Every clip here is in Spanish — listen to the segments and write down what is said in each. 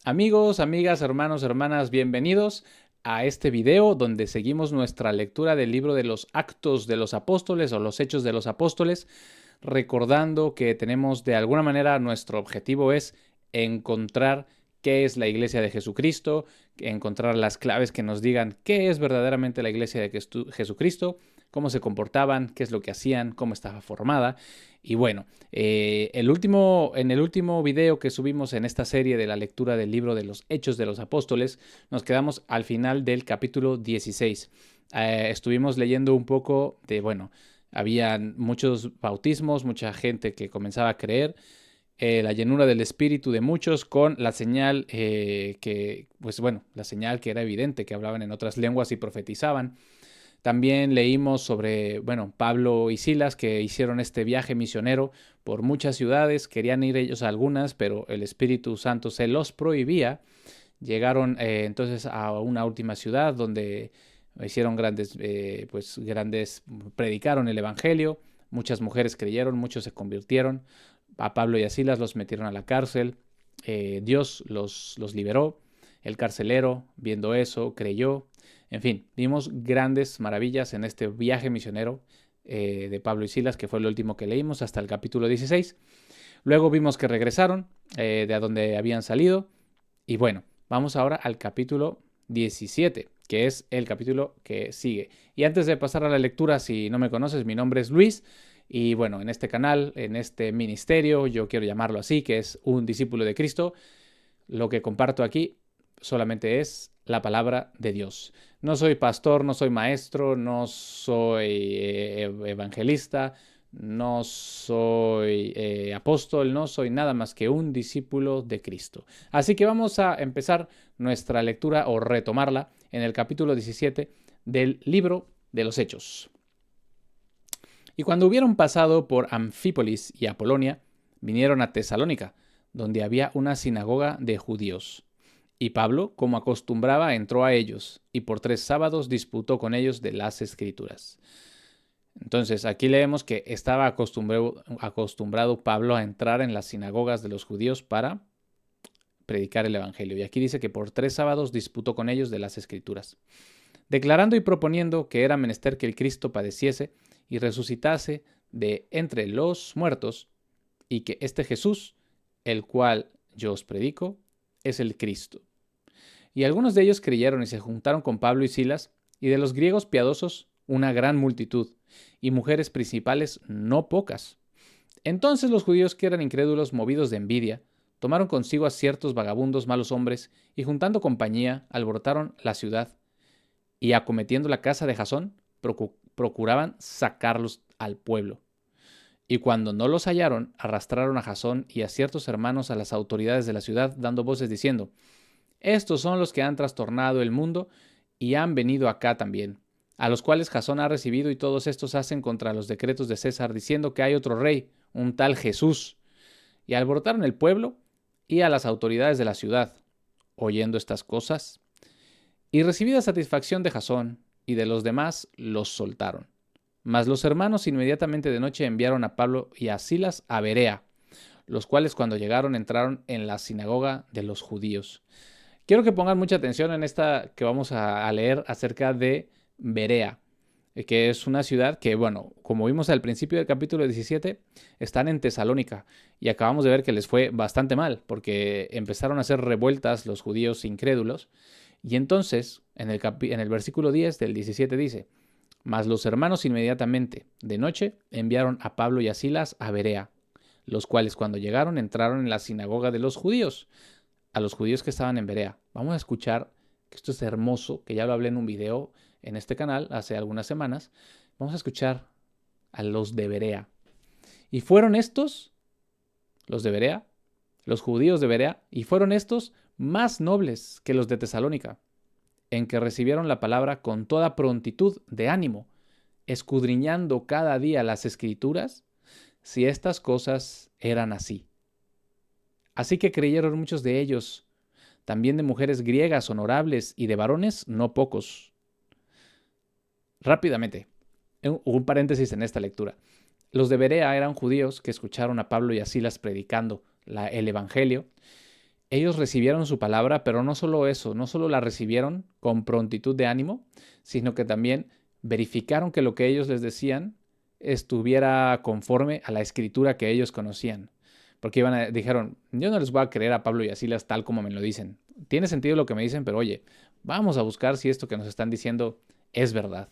Amigos, amigas, hermanos, hermanas, bienvenidos a este video donde seguimos nuestra lectura del libro de los Actos de los Apóstoles o los Hechos de los Apóstoles, recordando que tenemos de alguna manera nuestro objetivo es encontrar qué es la Iglesia de Jesucristo, encontrar las claves que nos digan qué es verdaderamente la Iglesia de Jesucristo, cómo se comportaban, qué es lo que hacían, cómo estaba formada. Y bueno, en el último video que subimos en esta serie de la lectura del libro de los Hechos de los Apóstoles, nos quedamos al final del capítulo 16. Estuvimos leyendo un poco de, bueno, habían muchos bautismos, mucha gente que comenzaba a creer, la llenura del espíritu de muchos con la señal la señal que era evidente, que hablaban en otras lenguas y profetizaban. También leímos sobre, bueno, Pablo y Silas que hicieron este viaje misionero por muchas ciudades, querían ir ellos a algunas, pero el Espíritu Santo se los prohibía. Llegaron entonces a una última ciudad donde hicieron predicaron el Evangelio, muchas mujeres creyeron, muchos se convirtieron, a Pablo y a Silas los metieron a la cárcel, Dios los liberó, el carcelero viendo eso creyó. En fin, vimos grandes maravillas en este viaje misionero de Pablo y Silas, que fue el último que leímos hasta el capítulo 16. Luego vimos que regresaron de a donde habían salido. Y bueno, vamos ahora al capítulo 17, que es el capítulo que sigue. Y antes de pasar a la lectura, si no me conoces, mi nombre es Luis. Y bueno, en este canal, en este ministerio, yo quiero llamarlo así, que es un discípulo de Cristo, lo que comparto aquí solamente es la palabra de Dios. No soy pastor, no soy maestro, no soy evangelista, no soy apóstol, no soy nada más que un discípulo de Cristo. Así que vamos a empezar nuestra lectura o retomarla en el capítulo 17 del libro de los Hechos. Y cuando hubieron pasado por Anfípolis y Apolonia, vinieron a Tesalónica, donde había una sinagoga de judíos. Y Pablo, como acostumbraba, entró a ellos, y por 3 sábados disputó con ellos de las Escrituras. Entonces, aquí leemos que estaba acostumbrado Pablo a entrar en las sinagogas de los judíos para predicar el Evangelio. Y aquí dice que por 3 sábados disputó con ellos de las Escrituras, declarando y proponiendo que era menester que el Cristo padeciese y resucitase de entre los muertos, y que este Jesús, el cual yo os predico, es el Cristo. Y algunos de ellos creyeron y se juntaron con Pablo y Silas, y de los griegos piadosos una gran multitud, y mujeres principales no pocas. Entonces los judíos, que eran incrédulos, movidos de envidia, tomaron consigo a ciertos vagabundos malos hombres, y juntando compañía, alborotaron la ciudad, y acometiendo la casa de Jasón, procuraban sacarlos al pueblo. Y cuando no los hallaron, arrastraron a Jasón y a ciertos hermanos a las autoridades de la ciudad, dando voces diciendo: estos son los que han trastornado el mundo y han venido acá también, a los cuales Jasón ha recibido, y todos estos hacen contra los decretos de César, diciendo que hay otro rey, un tal Jesús. Y alborotaron el pueblo y a las autoridades de la ciudad, oyendo estas cosas. Y recibida satisfacción de Jasón y de los demás, los soltaron. Mas los hermanos inmediatamente de noche enviaron a Pablo y a Silas a Berea, los cuales cuando llegaron entraron en la sinagoga de los judíos. Quiero que pongan mucha atención en esta que vamos a leer acerca de Berea, que es una ciudad que, bueno, como vimos al principio del capítulo 17, están en Tesalónica, y acabamos de ver que les fue bastante mal, porque empezaron a hacer revueltas los judíos incrédulos. Y entonces, en el versículo 10 del 17 dice: mas los hermanos inmediatamente de noche enviaron a Pablo y a Silas a Berea, los cuales cuando llegaron entraron en la sinagoga de los judíos, a los judíos que estaban en Berea. Vamos a escuchar, que esto es hermoso, que ya lo hablé en un video en este canal hace algunas semanas. Vamos a escuchar a los de Berea. Y fueron estos, los de Berea, los judíos de Berea, y fueron estos más nobles que los de Tesalónica, en que recibieron la palabra con toda prontitud de ánimo, escudriñando cada día las Escrituras, si estas cosas eran así. Así que creyeron muchos de ellos, también de mujeres griegas honorables y de varones no pocos. Rápidamente, un paréntesis en esta lectura. Los de Berea eran judíos que escucharon a Pablo y a Silas predicando el Evangelio. ellos recibieron su palabra, pero no solo eso, no solo la recibieron con prontitud de ánimo, sino que también verificaron que lo que ellos les decían estuviera conforme a la escritura que ellos conocían. Porque dijeron, yo no les voy a creer a Pablo y a Silas tal como me lo dicen. Tiene sentido lo que me dicen, pero oye, vamos a buscar si esto que nos están diciendo es verdad.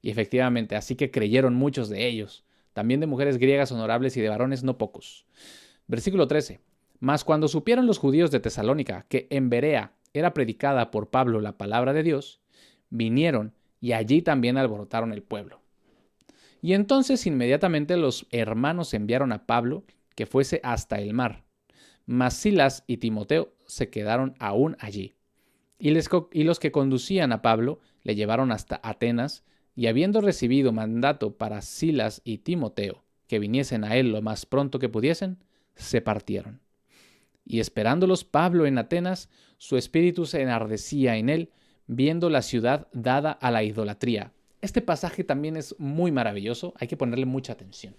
Y efectivamente, así que creyeron muchos de ellos, también de mujeres griegas honorables y de varones no pocos. Versículo 13. Mas cuando supieron los judíos de Tesalónica que en Berea era predicada por Pablo la palabra de Dios, vinieron y allí también alborotaron el pueblo. Y entonces inmediatamente los hermanos enviaron a Pablo que fuese hasta el mar. Mas Silas y Timoteo se quedaron aún allí. Y los que conducían a Pablo le llevaron hasta Atenas, y habiendo recibido mandato para Silas y Timoteo que viniesen a él lo más pronto que pudiesen, se partieron. Y esperándolos Pablo en Atenas, su espíritu se enardecía en él, viendo la ciudad dada a la idolatría. Este pasaje también es muy maravilloso, hay que ponerle mucha atención.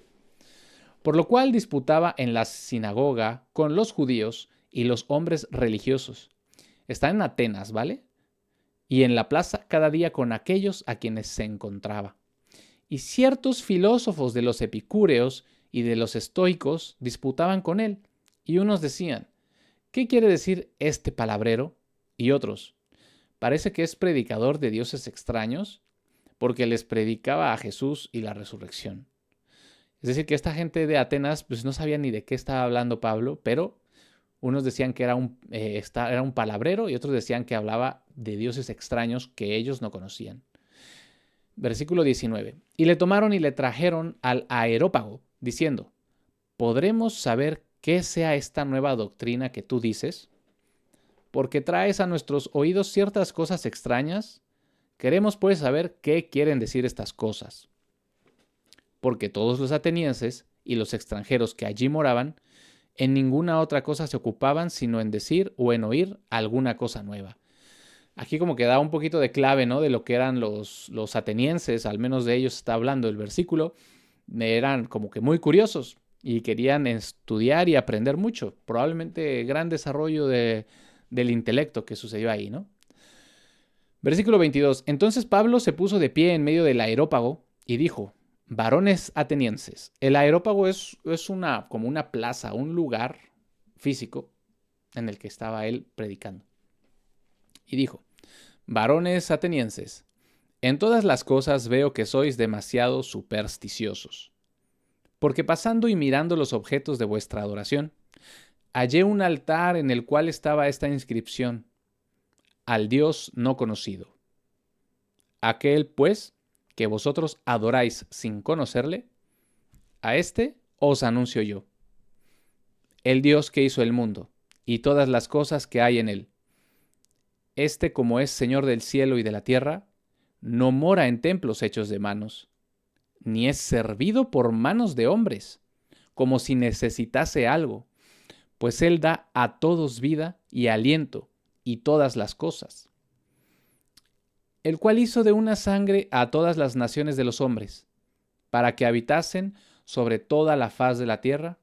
Por lo cual disputaba en la sinagoga con los judíos y los hombres religiosos. Está en Atenas, ¿vale? Y en la plaza cada día con aquellos a quienes se encontraba. Y ciertos filósofos de los epicúreos y de los estoicos disputaban con él, y unos decían, ¿qué quiere decir este palabrero? Y otros, parece que es predicador de dioses extraños, porque les predicaba a Jesús y la resurrección. Es decir, que esta gente de Atenas pues no sabía ni de qué estaba hablando Pablo, pero unos decían que era un palabrero y otros decían que hablaba de dioses extraños que ellos no conocían. Versículo 19. Y le tomaron y le trajeron al Areópago, diciendo, ¿podremos saber qué sea esta nueva doctrina que tú dices? Porque traes a nuestros oídos ciertas cosas extrañas. Queremos pues saber qué quieren decir estas cosas. Porque todos los atenienses y los extranjeros que allí moraban, en ninguna otra cosa se ocupaban sino en decir o en oír alguna cosa nueva. Aquí como que da un poquito de clave, ¿no? De lo que eran los atenienses, al menos de ellos está hablando el versículo. Eran como que muy curiosos y querían estudiar y aprender mucho. Probablemente gran desarrollo del intelecto que sucedió ahí, ¿no? Versículo 22. Entonces Pablo se puso de pie en medio del Areópago y dijo, varones atenienses. El Areópago es como una plaza, un lugar físico en el que estaba él predicando. Y dijo, varones atenienses, en todas las cosas veo que sois demasiado supersticiosos. Porque pasando y mirando los objetos de vuestra adoración, hallé un altar en el cual estaba esta inscripción, al Dios no conocido. Aquel, pues, que vosotros adoráis sin conocerle, a este os anuncio yo. El Dios que hizo el mundo y todas las cosas que hay en él. Este, como es Señor del cielo y de la tierra, no mora en templos hechos de manos, ni es servido por manos de hombres, como si necesitase algo, pues Él da a todos vida y aliento y todas las cosas. El cual hizo de una sangre a todas las naciones de los hombres, para que habitasen sobre toda la faz de la tierra,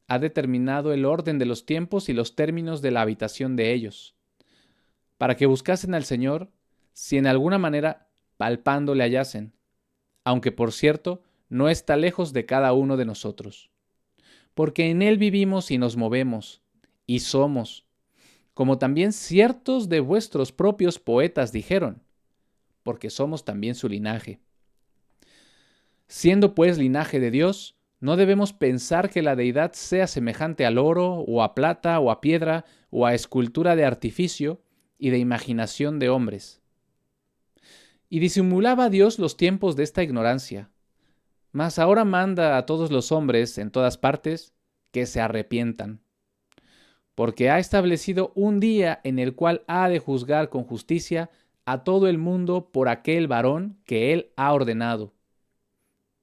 ha determinado el orden de los tiempos y los términos de la habitación de ellos, para que buscasen al Señor, si en alguna manera palpando le hallasen, aunque por cierto no está lejos de cada uno de nosotros. Porque en Él vivimos y nos movemos, y somos, como también ciertos de vuestros propios poetas dijeron, porque somos también su linaje. Siendo pues linaje de Dios, no debemos pensar que la deidad sea semejante al oro, o a plata, o a piedra, o a escultura de artificio y de imaginación de hombres. Y disimulaba Dios los tiempos de esta ignorancia, mas ahora manda a todos los hombres en todas partes que se arrepientan, porque ha establecido un día en el cual ha de juzgar con justicia a todo el mundo por aquel varón que él ha ordenado,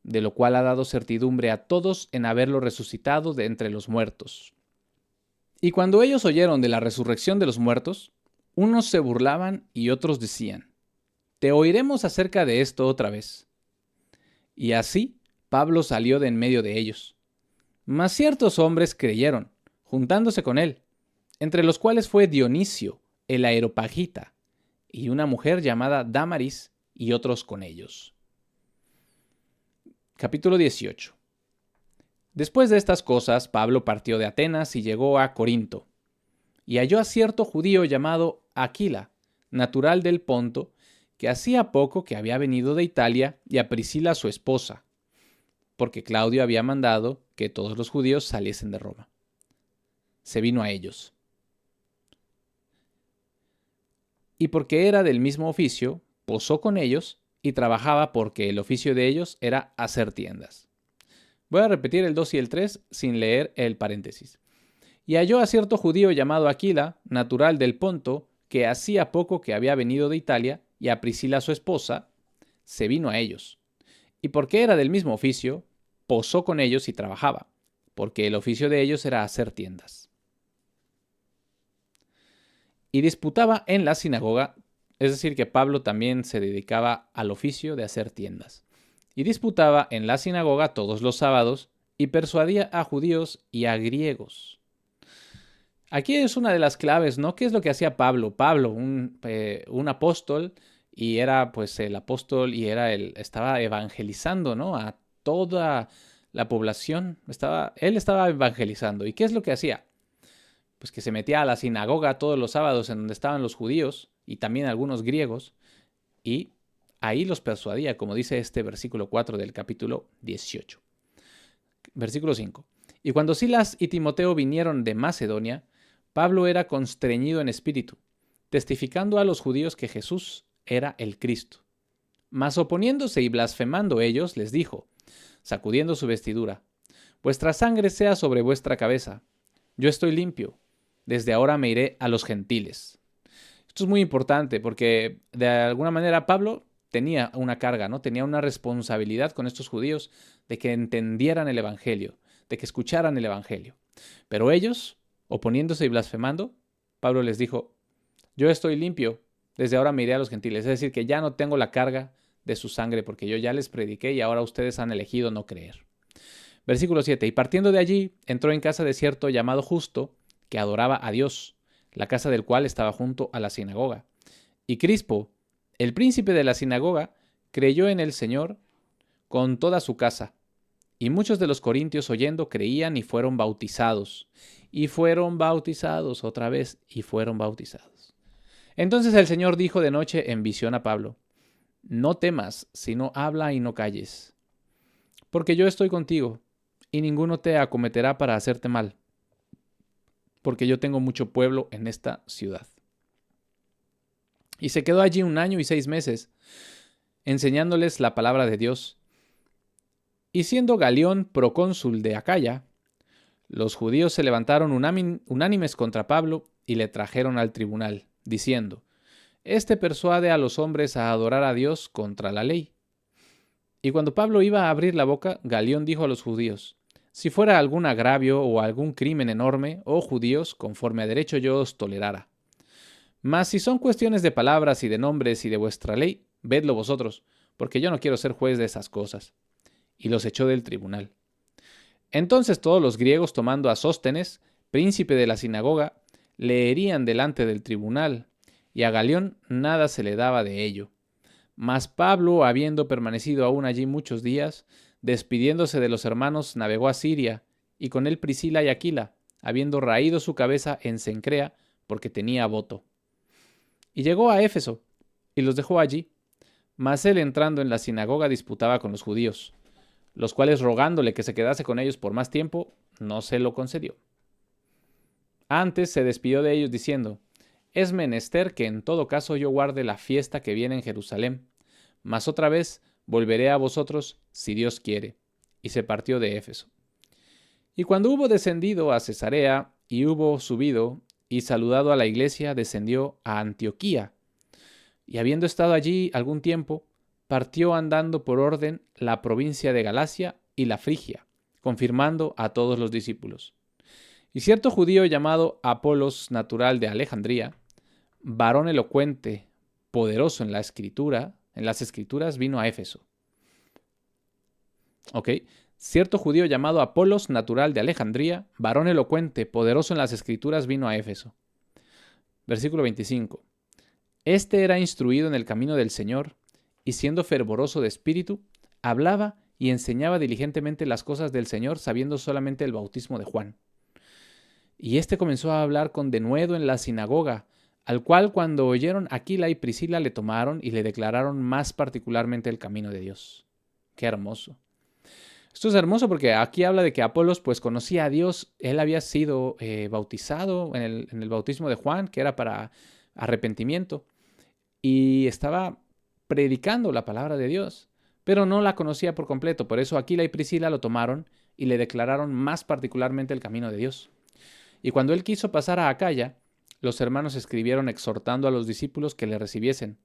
de lo cual ha dado certidumbre a todos en haberlo resucitado de entre los muertos. Y cuando ellos oyeron de la resurrección de los muertos, unos se burlaban y otros decían, te oiremos acerca de esto otra vez. Y así Pablo salió de en medio de ellos. Mas ciertos hombres creyeron, juntándose con él, entre los cuales fue Dionisio, el Areopagita, y una mujer llamada Dámaris, y otros con ellos. Capítulo 18. Después de estas cosas, Pablo partió de Atenas y llegó a Corinto, y halló a cierto judío llamado Aquila, natural del Ponto, que hacía poco que había venido de Italia, y a Priscila su esposa, porque Claudio había mandado que todos los judíos saliesen de Roma. Se vino a ellos. Y porque era del mismo oficio, posó con ellos y trabajaba, porque el oficio de ellos era hacer tiendas. Voy a repetir el 2 y el 3 sin leer el paréntesis. Y halló a cierto judío llamado Aquila, natural del Ponto, que hacía poco que había venido de Italia, y a Priscila su esposa, se vino a ellos. Y porque era del mismo oficio, posó con ellos y trabajaba, porque el oficio de ellos era hacer tiendas. Y disputaba en la sinagoga, es decir, que Pablo también se dedicaba al oficio de hacer tiendas. Y disputaba en la sinagoga todos los sábados, y persuadía a judíos y a griegos. Aquí es una de las claves, ¿no? ¿Qué es lo que hacía Pablo? Pablo, un apóstol, y era pues el apóstol y estaba evangelizando, ¿no? A toda la población. Él estaba evangelizando. ¿Y qué es lo que hacía? Pues que se metía a la sinagoga todos los sábados en donde estaban los judíos y también algunos griegos, y ahí los persuadía, como dice este versículo 4 del capítulo 18. Versículo 5. Y cuando Silas y Timoteo vinieron de Macedonia, Pablo era constreñido en espíritu, testificando a los judíos que Jesús era el Cristo. Mas oponiéndose y blasfemando ellos, les dijo, sacudiendo su vestidura, vuestra sangre sea sobre vuestra cabeza. Yo estoy limpio. Desde ahora me iré a los gentiles. Esto es muy importante porque de alguna manera Pablo tenía una carga, ¿no? Tenía una responsabilidad con estos judíos de que entendieran el evangelio, de que escucharan el evangelio. Pero ellos, oponiéndose y blasfemando, Pablo les dijo, yo estoy limpio, desde ahora me iré a los gentiles. Es decir, que ya no tengo la carga de su sangre porque yo ya les prediqué y ahora ustedes han elegido no creer. Versículo 7. Y partiendo de allí, entró en casa de cierto llamado Justo, que adoraba a Dios, la casa del cual estaba junto a la sinagoga. Y Crispo, el príncipe de la sinagoga, creyó en el Señor con toda su casa. Y muchos de los corintios oyendo creían y fueron bautizados. Y fueron bautizados otra vez y fueron bautizados. Entonces el Señor dijo de noche en visión a Pablo, no temas, sino habla y no calles, porque yo estoy contigo, y ninguno te acometerá para hacerte mal, porque yo tengo mucho pueblo en esta ciudad. Y se quedó allí 1 año y 6 meses, enseñándoles la palabra de Dios. Y siendo Galión procónsul de Acaya, los judíos se levantaron unánimes contra Pablo y le trajeron al tribunal, diciendo, este persuade a los hombres a adorar a Dios contra la ley. Y cuando Pablo iba a abrir la boca, Galión dijo a los judíos, si fuera algún agravio o algún crimen enorme, oh judíos, conforme a derecho yo os tolerara. Mas si son cuestiones de palabras y de nombres y de vuestra ley, vedlo vosotros, porque yo no quiero ser juez de esas cosas. Y los echó del tribunal. Entonces todos los griegos, tomando a Sóstenes, príncipe de la sinagoga, le herían delante del tribunal, y a Galión nada se le daba de ello. Mas Pablo, habiendo permanecido aún allí muchos días, despidiéndose de los hermanos, navegó a Siria, y con él Priscila y Aquila, habiendo raído su cabeza en Cencrea, porque tenía voto. Y llegó a Éfeso, y los dejó allí. Mas él, entrando en la sinagoga, disputaba con los judíos, los cuales, rogándole que se quedase con ellos por más tiempo, no se lo concedió. Antes se despidió de ellos diciendo, es menester que en todo caso yo guarde la fiesta que viene en Jerusalén, mas otra vez volveré a vosotros si Dios quiere. Y se partió de Éfeso. Y cuando hubo descendido a Cesarea y hubo subido y saludado a la iglesia, descendió a Antioquía. Y habiendo estado allí algún tiempo, partió andando por orden la provincia de Galacia y la Frigia, confirmando a todos los discípulos. Y cierto judío llamado Apolos, natural de Alejandría, varón elocuente, poderoso en las escrituras, vino a Éfeso. cierto judío llamado Apolos, natural de Alejandría, varón elocuente, poderoso en las escrituras, vino a Éfeso. Versículo 25. Este era instruido en el camino del Señor, y siendo fervoroso de espíritu, hablaba y enseñaba diligentemente las cosas del Señor, sabiendo solamente el bautismo de Juan. Y este comenzó a hablar con denuedo en la sinagoga, al cual cuando oyeron Aquila y Priscila le tomaron y le declararon más particularmente el camino de Dios. Qué hermoso. Esto es hermoso porque aquí habla de que Apolos pues conocía a Dios. Él había sido bautizado en el bautismo de Juan, que era para arrepentimiento, y estaba predicando la palabra de Dios, pero no la conocía por completo. Por eso Aquila y Priscila lo tomaron y le declararon más particularmente el camino de Dios. Y cuando él quiso pasar a Acaya, los hermanos escribieron exhortando a los discípulos que le recibiesen,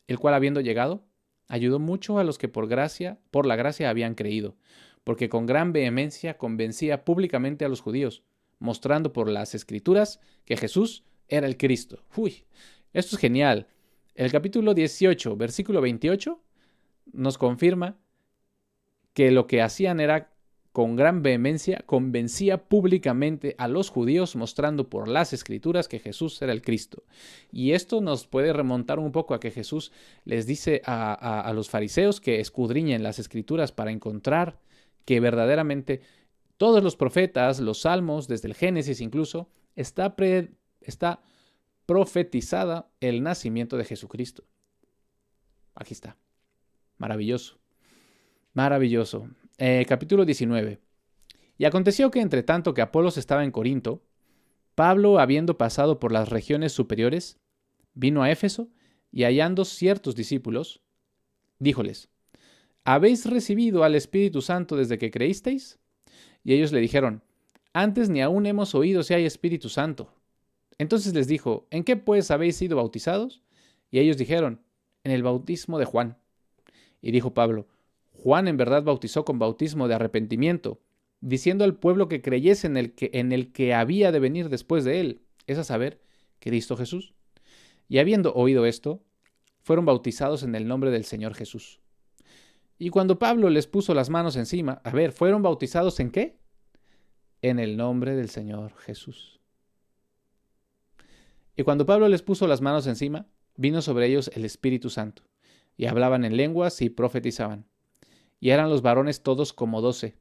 el cual, habiendo llegado, ayudó mucho a los que por la gracia habían creído, porque con gran vehemencia convencía públicamente a los judíos, mostrando por las escrituras que Jesús era el Cristo. Uy, esto es genial. El capítulo 18, versículo 28, nos confirma que lo que hacían era, con gran vehemencia, convencía públicamente a los judíos, mostrando por las escrituras que Jesús era el Cristo. Y esto nos puede remontar un poco a que Jesús les dice a los fariseos que escudriñen las escrituras para encontrar que verdaderamente todos los profetas, los salmos, desde el Génesis incluso, está profetizada el nacimiento de Jesucristo. Aquí está. Maravilloso. Maravilloso. Capítulo 19. Y aconteció que entre tanto que Apolos estaba en Corinto, Pablo, habiendo pasado por las regiones superiores, vino a Éfeso y hallando ciertos discípulos, díjoles: ¿habéis recibido al Espíritu Santo desde que creísteis? Y ellos le dijeron: antes ni aún hemos oído si hay Espíritu Santo. Entonces les dijo: ¿en qué pues habéis sido bautizados? Y ellos dijeron: en el bautismo de Juan. Y dijo Pablo: Juan en verdad bautizó con bautismo de arrepentimiento, diciendo al pueblo que creyese en el que había de venir después de él, es a saber, Cristo Jesús. Y habiendo oído esto, fueron bautizados en el nombre del Señor Jesús. Y cuando Pablo les puso las manos encima, ¿fueron bautizados en qué? En el nombre del Señor Jesús. Y cuando Pablo les puso las manos encima, vino sobre ellos el Espíritu Santo, y hablaban en lenguas y profetizaban. Y eran los varones todos como 12.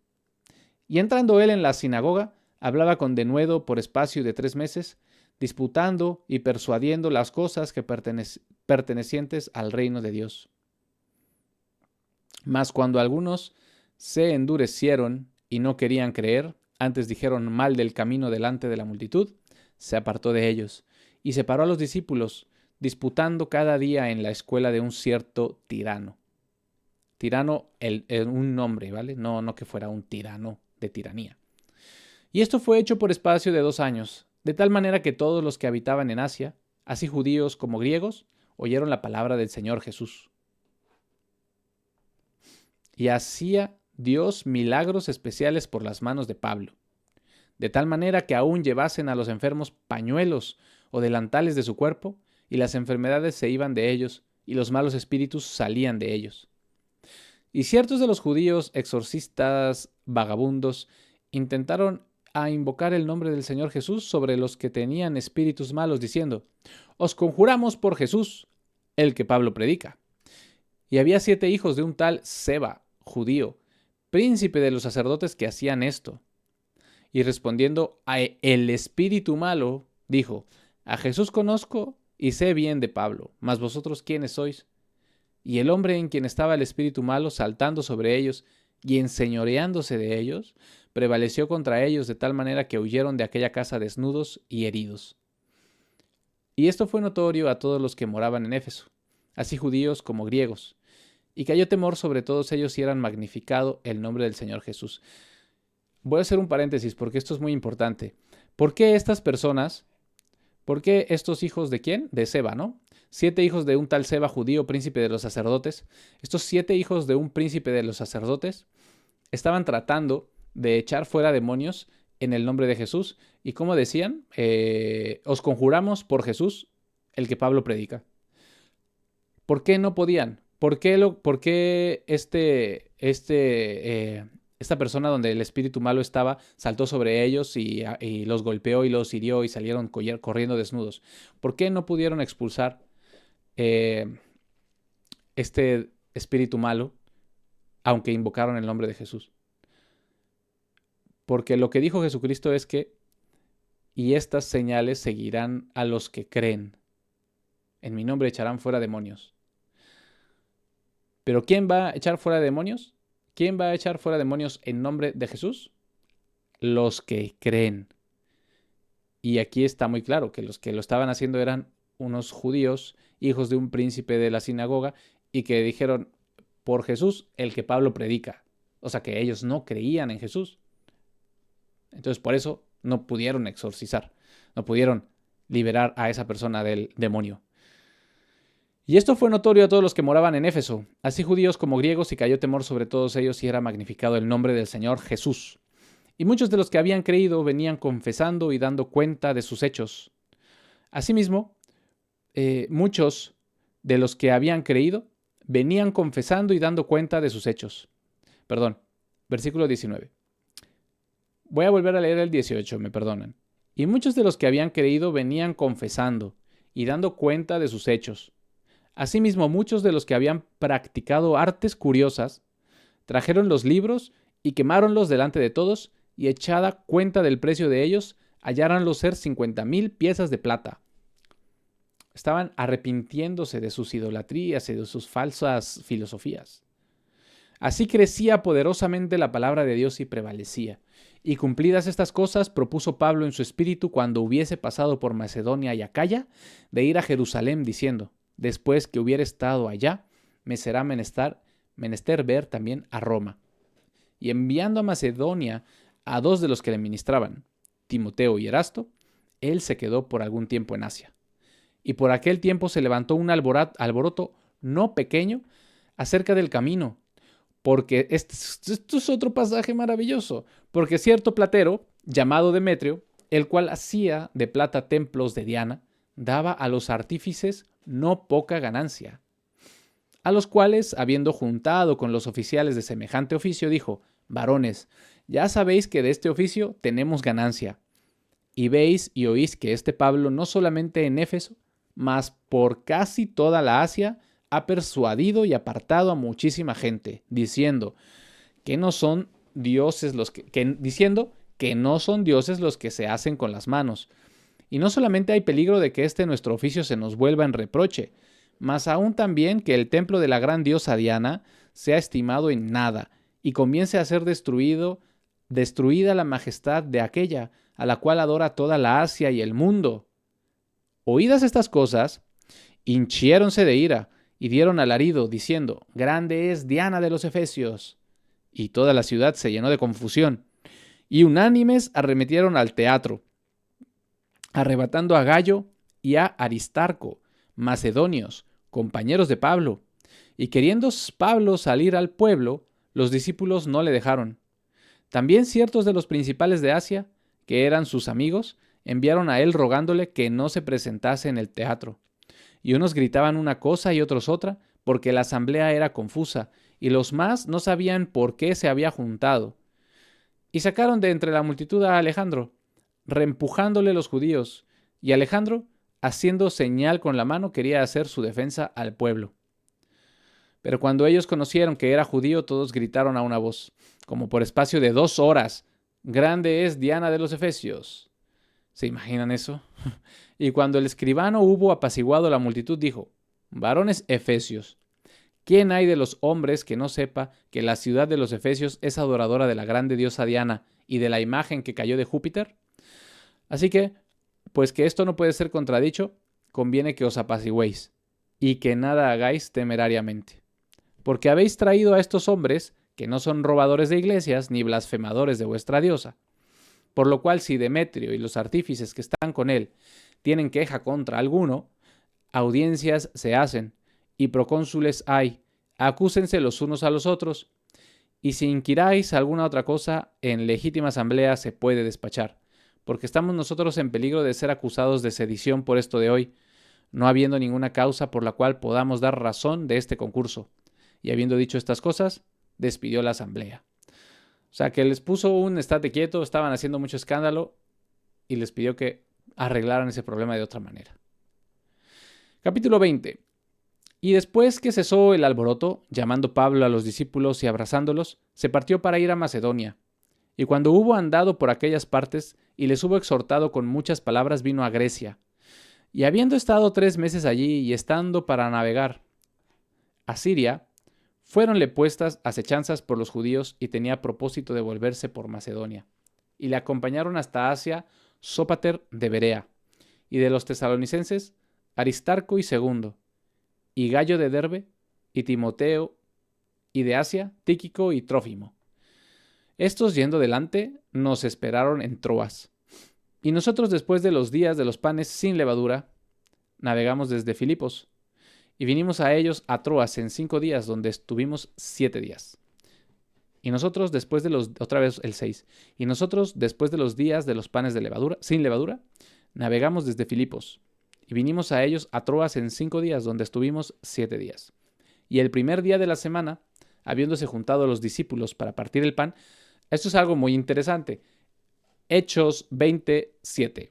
Y entrando él en la sinagoga, hablaba con denuedo por espacio de 3 meses, disputando y persuadiendo las cosas que pertenecientes al reino de Dios. Mas cuando algunos se endurecieron y no querían creer, antes dijeron mal del camino delante de la multitud, se apartó de ellos, y separó a los discípulos, disputando cada día en la escuela de un cierto tirano. Tirano, un nombre, ¿vale? No que fuera un tirano de tiranía. Y esto fue hecho por espacio de 2 años, de tal manera que todos los que habitaban en Asia, así judíos como griegos, oyeron la palabra del Señor Jesús. Y hacía Dios milagros especiales por las manos de Pablo, de tal manera que aún llevasen a los enfermos pañuelos o delantales de su cuerpo, y las enfermedades se iban de ellos, y los malos espíritus salían de ellos. Y ciertos de los judíos, exorcistas, vagabundos, intentaron a invocar el nombre del Señor Jesús sobre los que tenían espíritus malos, diciendo: os conjuramos por Jesús, el que Pablo predica. Y había 7 hijos de un tal Seba, judío, príncipe de los sacerdotes, que hacían esto. Y respondiendo a el espíritu malo, dijo: a Jesús conozco y sé bien de Pablo, mas vosotros ¿quiénes sois? Y el hombre en quien estaba el espíritu malo, saltando sobre ellos y enseñoreándose de ellos, prevaleció contra ellos de tal manera que huyeron de aquella casa desnudos y heridos. Y esto fue notorio a todos los que moraban en Éfeso, así judíos como griegos, y cayó temor sobre todos ellos y eran magnificado el nombre del Señor Jesús. Voy a hacer un paréntesis porque esto es muy importante. ¿Por qué estas personas? ¿Por qué estos hijos de quién? De Seba, ¿no? 7 hijos de un tal Seba, judío, príncipe de los sacerdotes. Estos 7 hijos de un príncipe de los sacerdotes estaban tratando de echar fuera demonios en el nombre de Jesús. ¿Y cómo decían? Os conjuramos por Jesús, el que Pablo predica. ¿Por qué no podían? ¿Por qué Esta persona donde el espíritu malo estaba saltó sobre ellos y los golpeó y los hirió y salieron corriendo desnudos. ¿Por qué no pudieron expulsar este espíritu malo, aunque invocaron el nombre de Jesús? Porque lo que dijo Jesucristo es que, y estas señales seguirán a los que creen. En mi nombre echarán fuera demonios. ¿Pero quién va a echar fuera demonios? ¿Quién va a echar fuera demonios en nombre de Jesús? Los que creen. Y aquí está muy claro que los que lo estaban haciendo eran unos judíos, hijos de un príncipe de la sinagoga, y que dijeron, por Jesús, el que Pablo predica. O sea que ellos no creían en Jesús. Entonces por eso no pudieron exorcizar, no pudieron liberar a esa persona del demonio. Y esto fue notorio a todos los que moraban en Éfeso, así judíos como griegos, y cayó temor sobre todos ellos y era magnificado el nombre del Señor Jesús. Y muchos de los que habían creído venían confesando y dando cuenta de sus hechos. Asimismo, muchos de los que habían creído venían confesando y dando cuenta de sus hechos. Perdón, versículo 19. Voy a volver a leer el 18, me perdonan. Y muchos de los que habían creído venían confesando y dando cuenta de sus hechos. Asimismo, muchos de los que habían practicado artes curiosas trajeron los libros y quemáronlos delante de todos, y echada cuenta del precio de ellos, halláranlos ser 50,000 piezas de plata. Estaban arrepintiéndose de sus idolatrías y de sus falsas filosofías. Así crecía poderosamente la palabra de Dios y prevalecía. Y cumplidas estas cosas, propuso Pablo en su espíritu, cuando hubiese pasado por Macedonia y Acaya, de ir a Jerusalén, diciendo: después que hubiere estado allá, me será menester ver también a Roma. Y enviando a Macedonia a 2 de los que le ministraban, Timoteo y Erasto, él se quedó por algún tiempo en Asia. Y por aquel tiempo se levantó un alboroto no pequeño acerca del camino, porque esto es otro pasaje maravilloso, porque cierto platero, llamado Demetrio, el cual hacía de plata templos de Diana, daba a los artífices no poca ganancia. A los cuales, habiendo juntado con los oficiales de semejante oficio, dijo: varones, ya sabéis que de este oficio tenemos ganancia. Y veis y oís que este Pablo no solamente en Éfeso, mas por casi toda la Asia, ha persuadido y apartado a muchísima gente, diciendo que no son dioses diciendo que no son dioses los que se hacen con las manos. Y no solamente hay peligro de que este nuestro oficio se nos vuelva en reproche, mas aún también que el templo de la gran diosa Diana sea estimado en nada, y comience a ser destruida la majestad de aquella, a la cual adora toda la Asia y el mundo. Oídas estas cosas, hinchiéronse de ira, y dieron alarido, diciendo: grande es Diana de los Efesios. Y toda la ciudad se llenó de confusión, y unánimes arremetieron al teatro, arrebatando a Gayo y a Aristarco, macedonios, compañeros de Pablo. Y queriendo Pablo salir al pueblo, los discípulos no le dejaron. También ciertos de los principales de Asia, que eran sus amigos, enviaron a él rogándole que no se presentase en el teatro. Y unos gritaban una cosa y otros otra, porque la asamblea era confusa, y los más no sabían por qué se había juntado. Y sacaron de entre la multitud a Alejandro, reempujándole los judíos, y Alejandro, haciendo señal con la mano, quería hacer su defensa al pueblo. Pero cuando ellos conocieron que era judío, todos gritaron a una voz, como por espacio de 2 horas: grande es Diana de los Efesios. ¿Se imaginan eso? Y cuando el escribano hubo apaciguado la multitud, dijo: varones efesios, ¿quién hay de los hombres que no sepa que la ciudad de los Efesios es adoradora de la grande diosa Diana y de la imagen que cayó de Júpiter? Así que, pues que esto no puede ser contradicho, conviene que os apacigüéis, y que nada hagáis temerariamente. Porque habéis traído a estos hombres, que no son robadores de iglesias, ni blasfemadores de vuestra diosa. Por lo cual, si Demetrio y los artífices que están con él tienen queja contra alguno, audiencias se hacen, y procónsules hay, acúsense los unos a los otros, y si inquiráis alguna otra cosa, en legítima asamblea se puede despachar, porque estamos nosotros en peligro de ser acusados de sedición por esto de hoy, no habiendo ninguna causa por la cual podamos dar razón de este concurso. Y habiendo dicho estas cosas, despidió la asamblea. O sea, que les puso un estate quieto, estaban haciendo mucho escándalo y les pidió que arreglaran ese problema de otra manera. Capítulo 20. Y después que cesó el alboroto, llamando Pablo a los discípulos y abrazándolos, se partió para ir a Macedonia. Y cuando hubo andado por aquellas partes y les hubo exhortado con muchas palabras, vino a Grecia. Y habiendo estado 3 meses allí y estando para navegar a Siria, fuéronle puestas acechanzas por los judíos y tenía propósito de volverse por Macedonia. Y le acompañaron hasta Asia Sópater de Berea, y de los tesalonicenses Aristarco y Segundo, y Gallo de Derbe, y Timoteo, y de Asia Tíquico y Trófimo. Estos, yendo delante, nos esperaron en Troas. Y nosotros, después de los días de los panes sin levadura, navegamos desde Filipos, y vinimos a ellos a Troas en 5 días, donde estuvimos 7 días. Y nosotros, después de los, otra vez el 6, y nosotros, después de los días de los panes de levadura, sin levadura, navegamos desde Filipos, y vinimos a ellos a Troas en 5 días, donde estuvimos 7 días. Y el primer día de la semana, habiéndose juntado los discípulos para partir el pan, esto es algo muy interesante. Hechos 27.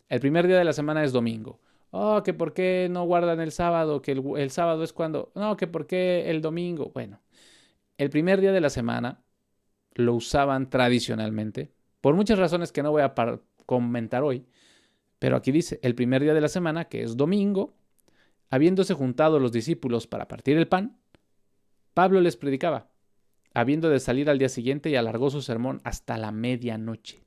El primer día de la semana es domingo. Oh, que por qué no guardan el sábado, que el sábado es cuando... No, que por qué el domingo. Bueno, el primer día de la semana lo usaban tradicionalmente, por muchas razones que no voy a comentar hoy, pero aquí dice, el primer día de la semana, que es domingo, habiéndose juntado los discípulos para partir el pan, Pablo les predicaba, habiendo de salir al día siguiente, y alargó su sermón hasta la medianoche.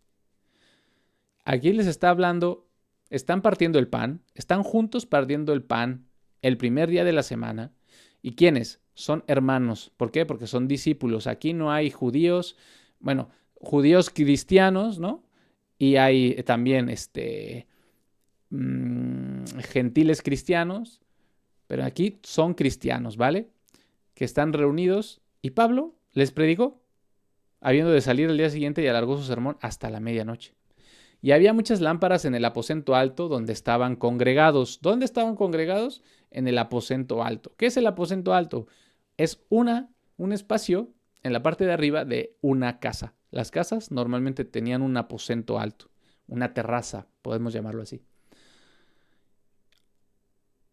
Aquí les está hablando, están partiendo el pan, están juntos partiendo el pan el primer día de la semana. ¿Y quiénes? Son hermanos. ¿Por qué? Porque son discípulos. Aquí no hay judíos, bueno, judíos cristianos, ¿no? Y hay también gentiles cristianos, pero aquí son cristianos, ¿vale? Que están reunidos y Pablo les predicó, habiendo de salir el día siguiente, y alargó su sermón hasta la medianoche. Y había muchas lámparas en el aposento alto donde estaban congregados. ¿Dónde estaban congregados? En el aposento alto. ¿Qué es el aposento alto? Es un espacio en la parte de arriba de una casa. Las casas normalmente tenían un aposento alto, una terraza, podemos llamarlo así.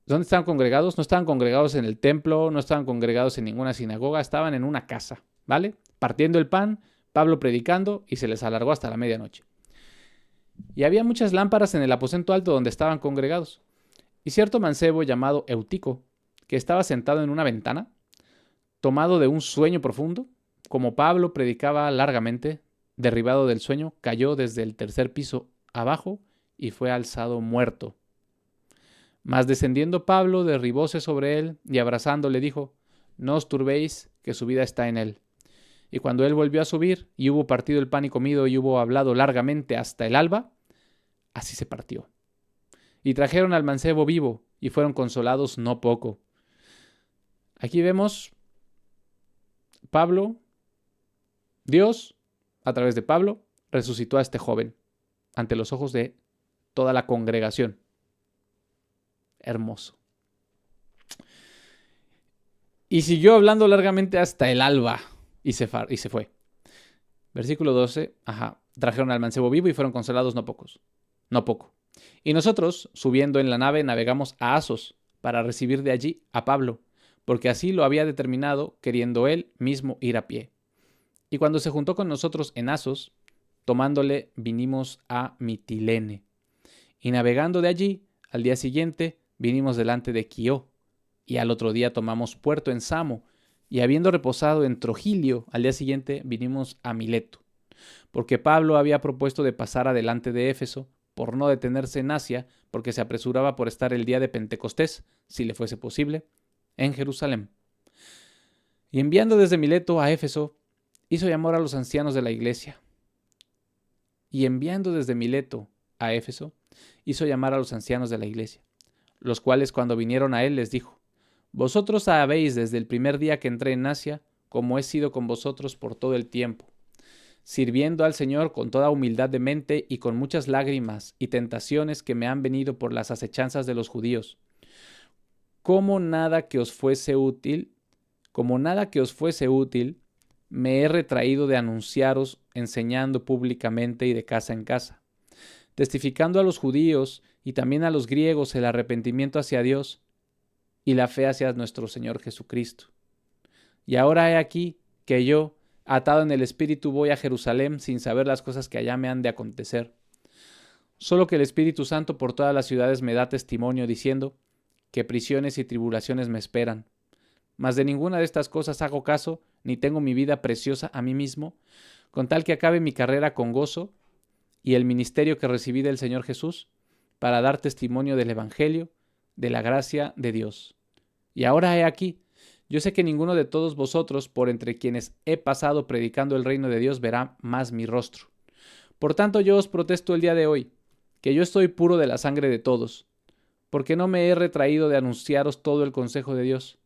¿Dónde estaban congregados? No estaban congregados en el templo, no estaban congregados en ninguna sinagoga, estaban en una casa, ¿vale? Partiendo el pan, Pablo predicando, y se les alargó hasta la medianoche. Y había muchas lámparas en el aposento alto donde estaban congregados. Y cierto mancebo llamado Eutico, que estaba sentado en una ventana, tomado de un sueño profundo, como Pablo predicaba largamente, derribado del sueño, cayó desde el 3er piso abajo y fue alzado muerto. Mas descendiendo Pablo, derribóse sobre él y abrazándole dijo, no os turbéis, que su vida está en él. Y cuando él volvió a subir, y hubo partido el pan y comido, y hubo hablado largamente hasta el alba, así se partió. Y trajeron al mancebo vivo, y fueron consolados no poco. Aquí vemos Pablo, Dios, a través de Pablo, resucitó a este joven, ante los ojos de toda la congregación. Hermoso. Y siguió hablando largamente hasta el alba, y se fue. Versículo 12, trajeron al mancebo vivo y fueron consolados no poco. Y nosotros, subiendo en la nave, navegamos a Asos para recibir de allí a Pablo, porque así lo había determinado, queriendo él mismo ir a pie. Y cuando se juntó con nosotros en Asos, tomándole, vinimos a Mitilene. Y navegando de allí, al día siguiente, vinimos delante de Quío, y al otro día tomamos puerto en Samo, y habiendo reposado en Trogilio, al día siguiente vinimos a Mileto, porque Pablo había propuesto de pasar adelante de Éfeso, por no detenerse en Asia, porque se apresuraba por estar el día de Pentecostés, si le fuese posible, en Jerusalén. Y enviando desde Mileto a Éfeso, hizo llamar a los ancianos de la iglesia. Y enviando desde Mileto a Éfeso, hizo llamar a los ancianos de la iglesia, los cuales cuando vinieron a él les dijo, vosotros sabéis desde el primer día que entré en Asia, cómo he sido con vosotros por todo el tiempo, sirviendo al Señor con toda humildad de mente y con muchas lágrimas y tentaciones que me han venido por las acechanzas de los judíos. Como nada que os fuese útil, me he retraído de anunciaros, enseñando públicamente y de casa en casa, testificando a los judíos y también a los griegos el arrepentimiento hacia Dios y la fe hacia nuestro Señor Jesucristo. Y ahora he aquí que yo, atado en el Espíritu, voy a Jerusalén sin saber las cosas que allá me han de acontecer. Solo que el Espíritu Santo por todas las ciudades me da testimonio, diciendo que prisiones y tribulaciones me esperan. Mas de ninguna de estas cosas hago caso, ni tengo mi vida preciosa a mí mismo, con tal que acabe mi carrera con gozo y el ministerio que recibí del Señor Jesús, para dar testimonio del Evangelio, de la gracia de Dios. Y ahora he aquí, yo sé que ninguno de todos vosotros, por entre quienes he pasado predicando el reino de Dios, verá más mi rostro. Por tanto, yo os protesto el día de hoy, que yo estoy puro de la sangre de todos, porque no me he retraído de anunciaros todo el consejo de Dios.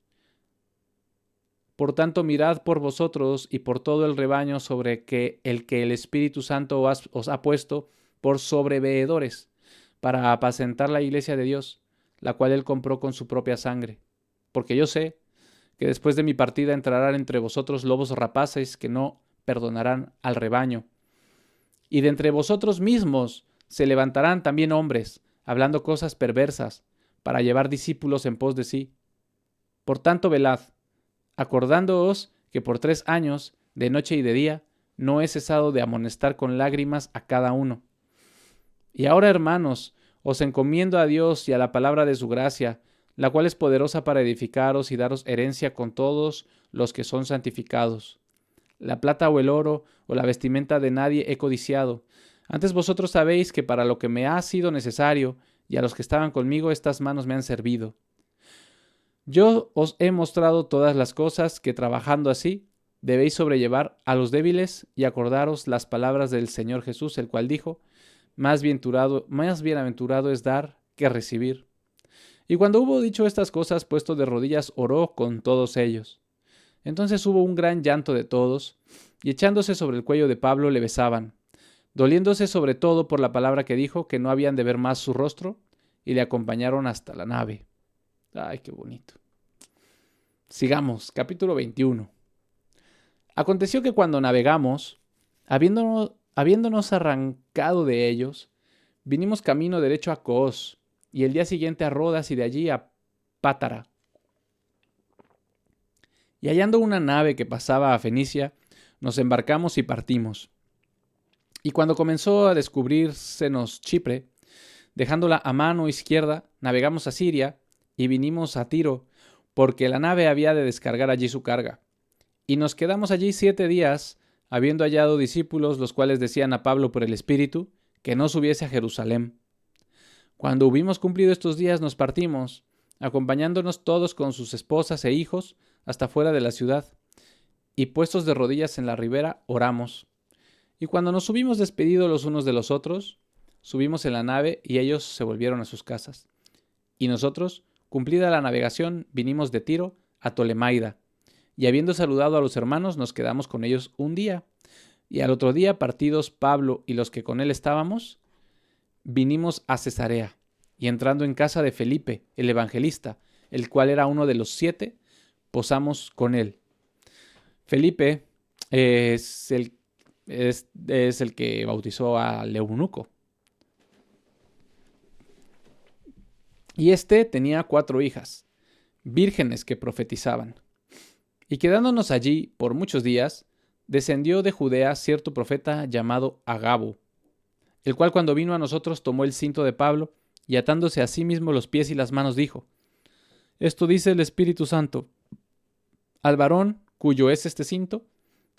Por tanto, mirad por vosotros y por todo el rebaño sobre el Espíritu Santo os ha puesto por sobreveedores, para apacentar la iglesia de Dios, la cual él compró con su propia sangre. Porque yo sé que después de mi partida entrarán entre vosotros lobos rapaces que no perdonarán al rebaño. Y de entre vosotros mismos se levantarán también hombres, hablando cosas perversas, para llevar discípulos en pos de sí. Por tanto, velad, acordándoos que por 3 años, de noche y de día, no he cesado de amonestar con lágrimas a cada uno. Y ahora, hermanos, os encomiendo a Dios y a la palabra de su gracia, la cual es poderosa para edificaros y daros herencia con todos los que son santificados. La plata o el oro o la vestimenta de nadie he codiciado. Antes vosotros sabéis que para lo que me ha sido necesario, y a los que estaban conmigo, estas manos me han servido. Yo os he mostrado todas las cosas que, trabajando así, debéis sobrellevar a los débiles, y acordaros las palabras del Señor Jesús, el cual dijo: más bienaventurado es dar que recibir. Y cuando hubo dicho estas cosas, puesto de rodillas, oró con todos ellos. Entonces hubo un gran llanto de todos, y echándose sobre el cuello de Pablo le besaban, doliéndose sobre todo por la palabra que dijo, que no habían de ver más su rostro, y le acompañaron hasta la nave. Ay, qué bonito. Sigamos, capítulo 21. Aconteció que cuando navegamos, habiéndonos arrancado de ellos, vinimos camino derecho a Cos, y el día siguiente a Rodas, y de allí a Pátara. Y hallando una nave que pasaba a Fenicia, nos embarcamos y partimos. Y cuando comenzó a descubrírsenos Chipre, dejándola a mano izquierda, navegamos a Siria y vinimos a Tiro, porque la nave había de descargar allí su carga. Y nos quedamos allí 7 días, habiendo hallado discípulos, los cuales decían a Pablo por el Espíritu que no subiese a Jerusalén. Cuando hubimos cumplido estos días, nos partimos, acompañándonos todos con sus esposas e hijos hasta fuera de la ciudad, y puestos de rodillas en la ribera, oramos. Y cuando nos hubimos despedido los unos de los otros, subimos en la nave y ellos se volvieron a sus casas. Y nosotros, cumplida la navegación, vinimos de Tiro a Tolemaida, y habiendo saludado a los hermanos, nos quedamos con ellos un día. Y al otro día, partidos Pablo y los que con él estábamos, vinimos a Cesarea, y entrando en casa de Felipe, el evangelista, el cual era uno de los 7, posamos con él. Felipe es el que bautizó al eunuco. Y este tenía 4 hijas, vírgenes que profetizaban. Y quedándonos allí por muchos días, descendió de Judea cierto profeta llamado Agabo, el cual cuando vino a nosotros tomó el cinto de Pablo, y atándose a sí mismo los pies y las manos dijo: esto dice el Espíritu Santo: al varón cuyo es este cinto,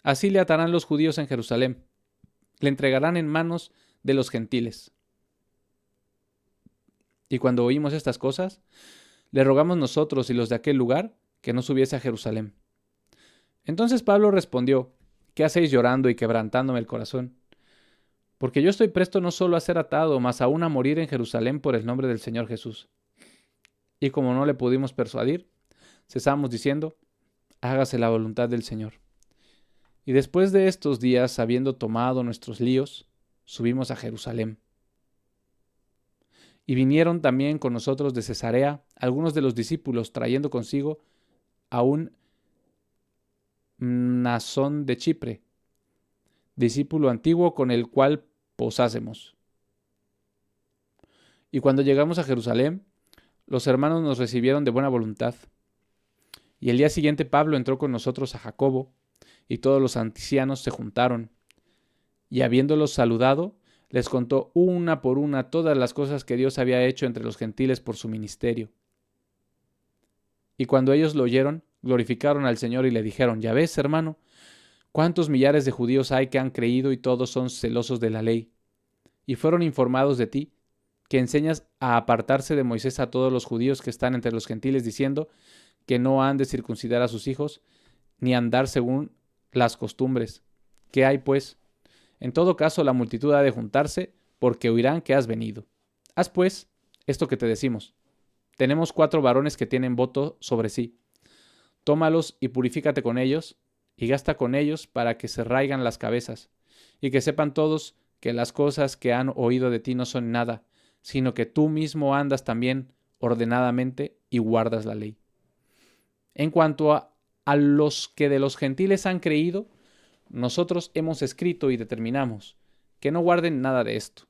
así le atarán los judíos en Jerusalén, le entregarán en manos de los gentiles. Y cuando oímos estas cosas, le rogamos nosotros y los de aquel lugar que no subiese a Jerusalén. Entonces Pablo respondió: ¿qué hacéis llorando y quebrantándome el corazón? Porque yo estoy presto no solo a ser atado, mas aún a morir en Jerusalén por el nombre del Señor Jesús. Y como no le pudimos persuadir, cesamos diciendo: hágase la voluntad del Señor. Y después de estos días, habiendo tomado nuestros líos, subimos a Jerusalén. Y vinieron también con nosotros de Cesarea algunos de los discípulos, trayendo consigo a un Mnasón de Chipre, discípulo antiguo con el cual posásemos. Y cuando llegamos a Jerusalén, los hermanos nos recibieron de buena voluntad. Y el día siguiente Pablo entró con nosotros a Jacobo, y todos los ancianos se juntaron. Y habiéndolos saludado, les contó una por una todas las cosas que Dios había hecho entre los gentiles por su ministerio. Y cuando ellos lo oyeron, glorificaron al Señor y le dijeron: Ya ves, hermano, cuántos millares de judíos hay que han creído y todos son celosos de la ley. Y fueron informados de ti, que enseñas a apartarse de Moisés a todos los judíos que están entre los gentiles, diciendo que no han de circuncidar a sus hijos, ni andar según las costumbres. ¿Qué hay, pues? En todo caso, la multitud ha de juntarse, porque oirán que has venido. Haz, pues, esto que te decimos. Tenemos 4 varones que tienen voto sobre sí. Tómalos y purifícate con ellos, y gasta con ellos para que se raigan las cabezas, y que sepan todos que las cosas que han oído de ti no son nada, sino que tú mismo andas también ordenadamente y guardas la ley. En cuanto a los que de los gentiles han creído, nosotros hemos escrito y determinamos que no guarden nada de esto,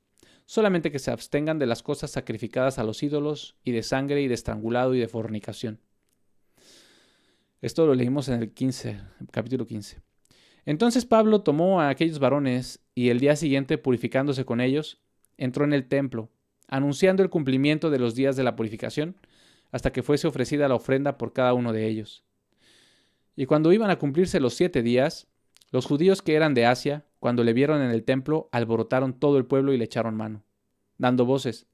solamente que se abstengan de las cosas sacrificadas a los ídolos, y de sangre, y de estrangulado, y de fornicación. Esto lo leímos en el capítulo 15. Entonces Pablo tomó a aquellos varones, y el día siguiente, purificándose con ellos, entró en el templo, anunciando el cumplimiento de los días de la purificación, hasta que fuese ofrecida la ofrenda por cada uno de ellos. Y cuando iban a cumplirse los 7 días, los judíos que eran de Asia, cuando le vieron en el templo, alborotaron todo el pueblo y le echaron mano, dando voces: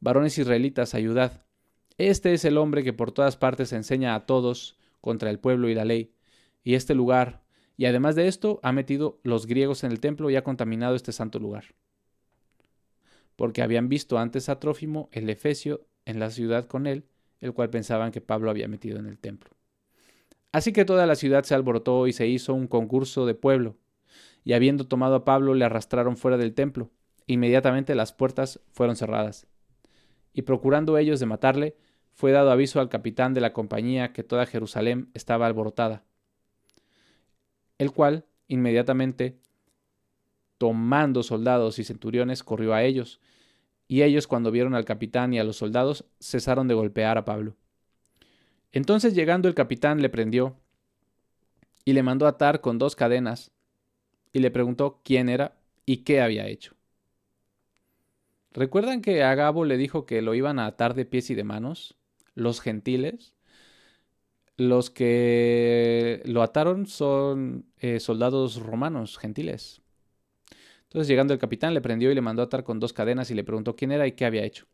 Varones israelitas, ayudad. Este es el hombre que por todas partes enseña a todos contra el pueblo y la ley, y este lugar, y además de esto, ha metido los griegos en el templo y ha contaminado este santo lugar. Porque habían visto antes a Trófimo, el efesio, en la ciudad con él, el cual pensaban que Pablo había metido en el templo. Así que toda la ciudad se alborotó y se hizo un concurso de pueblo, y habiendo tomado a Pablo le arrastraron fuera del templo. Inmediatamente las puertas fueron cerradas. Y procurando ellos de matarle, fue dado aviso al capitán de la compañía que toda Jerusalén estaba alborotada, el cual inmediatamente, tomando soldados y centuriones, corrió a ellos, y ellos, cuando vieron al capitán y a los soldados, cesaron de golpear a Pablo. Entonces, llegando el capitán, le prendió y le mandó atar con 2 cadenas, y le preguntó quién era y qué había hecho. ¿Recuerdan que Agabo le dijo que lo iban a atar de pies y de manos? Los gentiles, los que lo ataron son soldados romanos, gentiles. Entonces, llegando el capitán, le prendió y le mandó atar con 2 cadenas, y le preguntó quién era y qué había hecho.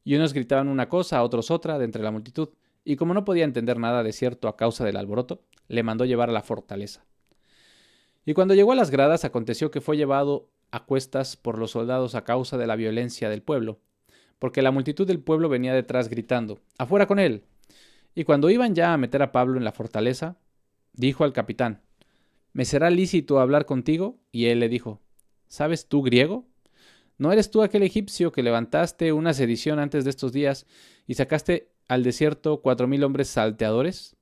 Y unos gritaban una cosa, otros otra, de entre la multitud. Y como no podía entender nada de cierto a causa del alboroto, le mandó llevar a la fortaleza. Y cuando llegó a las gradas, aconteció que fue llevado a cuestas por los soldados a causa de la violencia del pueblo, porque la multitud del pueblo venía detrás gritando: ¡Afuera con él! Y cuando iban ya a meter a Pablo en la fortaleza, dijo al capitán: ¿Me será lícito hablar contigo? Y él le dijo: ¿Sabes tú griego? ¿No eres tú aquel egipcio que levantaste una sedición antes de estos días y sacaste al desierto 4,000 hombres salteadores?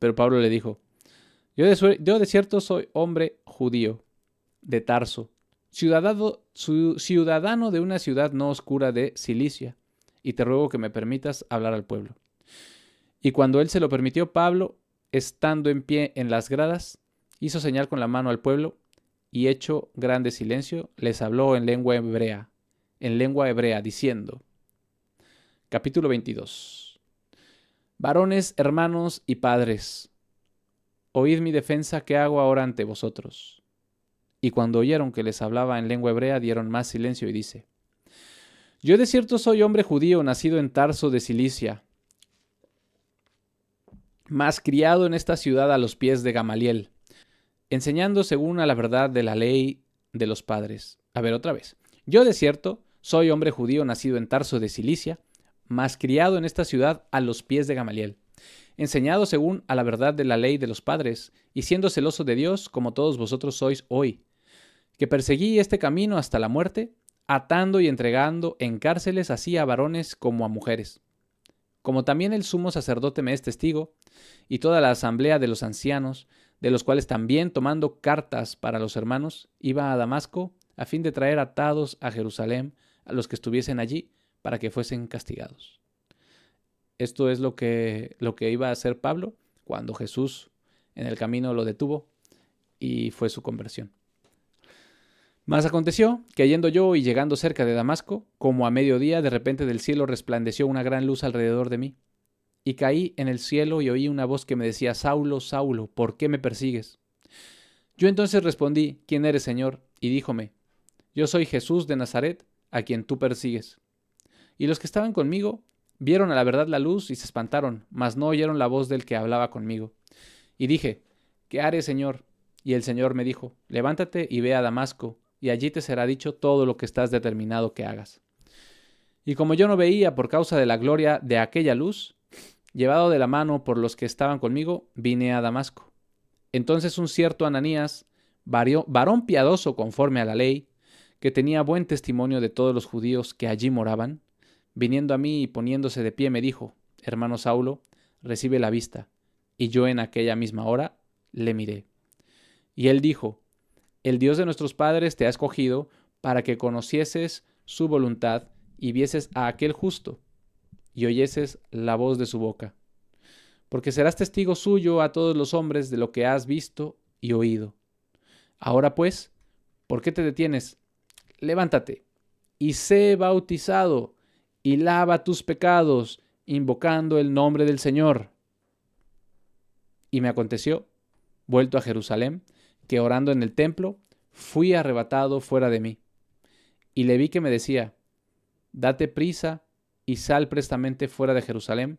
Pero Pablo le dijo: yo de cierto soy hombre judío, de Tarso, ciudadano de una ciudad no oscura de Cilicia, y te ruego que me permitas hablar al pueblo. Y cuando él se lo permitió, Pablo, estando en pie en las gradas, hizo señal con la mano al pueblo, y hecho grande silencio, les habló en lengua hebrea, diciendo: Capítulo 22. Varones, hermanos y padres, oíd mi defensa que hago ahora ante vosotros. Y cuando oyeron que les hablaba en lengua hebrea, dieron más silencio, y dice: Yo de cierto soy hombre judío, nacido en Tarso de Cilicia, mas criado en esta ciudad a los pies de Gamaliel, enseñando según a la verdad de la ley de los padres. A ver, otra vez. Yo de cierto soy hombre judío, nacido en Tarso de Cilicia, mas criado en esta ciudad a los pies de Gamaliel, enseñado según a la verdad de la ley de los padres, y siendo celoso de Dios, como todos vosotros sois hoy, que perseguí este camino hasta la muerte, atando y entregando en cárceles así a varones como a mujeres. Como también el sumo sacerdote me es testigo, y toda la asamblea de los ancianos, de los cuales también, tomando cartas para los hermanos, iba a Damasco a fin de traer atados a Jerusalén a los que estuviesen allí para que fuesen castigados. Esto es lo que iba a hacer Pablo cuando Jesús en el camino lo detuvo y fue su conversión. Mas aconteció que yendo yo y llegando cerca de Damasco, como a mediodía, de repente del cielo resplandeció una gran luz alrededor de mí. Y caí en el cielo y oí una voz que me decía: Saulo, Saulo, ¿por qué me persigues? Yo entonces respondí: ¿Quién eres, Señor? Y díjome: Yo soy Jesús de Nazaret, a quien tú persigues. Y los que estaban conmigo vieron a la verdad la luz y se espantaron, mas no oyeron la voz del que hablaba conmigo. Y dije: ¿Qué haré, Señor? Y el Señor me dijo: Levántate y ve a Damasco, y allí te será dicho todo lo que estás determinado que hagas. Y como yo no veía por causa de la gloria de aquella luz, llevado de la mano por los que estaban conmigo, vine a Damasco. Entonces un cierto Ananías, varón piadoso conforme a la ley, que tenía buen testimonio de todos los judíos que allí moraban, viniendo a mí y poniéndose de pie, me dijo: Hermano Saulo, recibe la vista. Y yo en aquella misma hora le miré. Y él dijo: El Dios de nuestros padres te ha escogido para que conocieses su voluntad y vieses a aquel justo y oyeses la voz de su boca. Porque serás testigo suyo a todos los hombres de lo que has visto y oído. Ahora pues, ¿por qué te detienes? Levántate y sé bautizado y lava tus pecados, invocando el nombre del Señor. Y me aconteció, vuelto a Jerusalén, que orando en el templo, fui arrebatado fuera de mí. Y le vi que me decía: Date prisa y sal prestamente fuera de Jerusalén,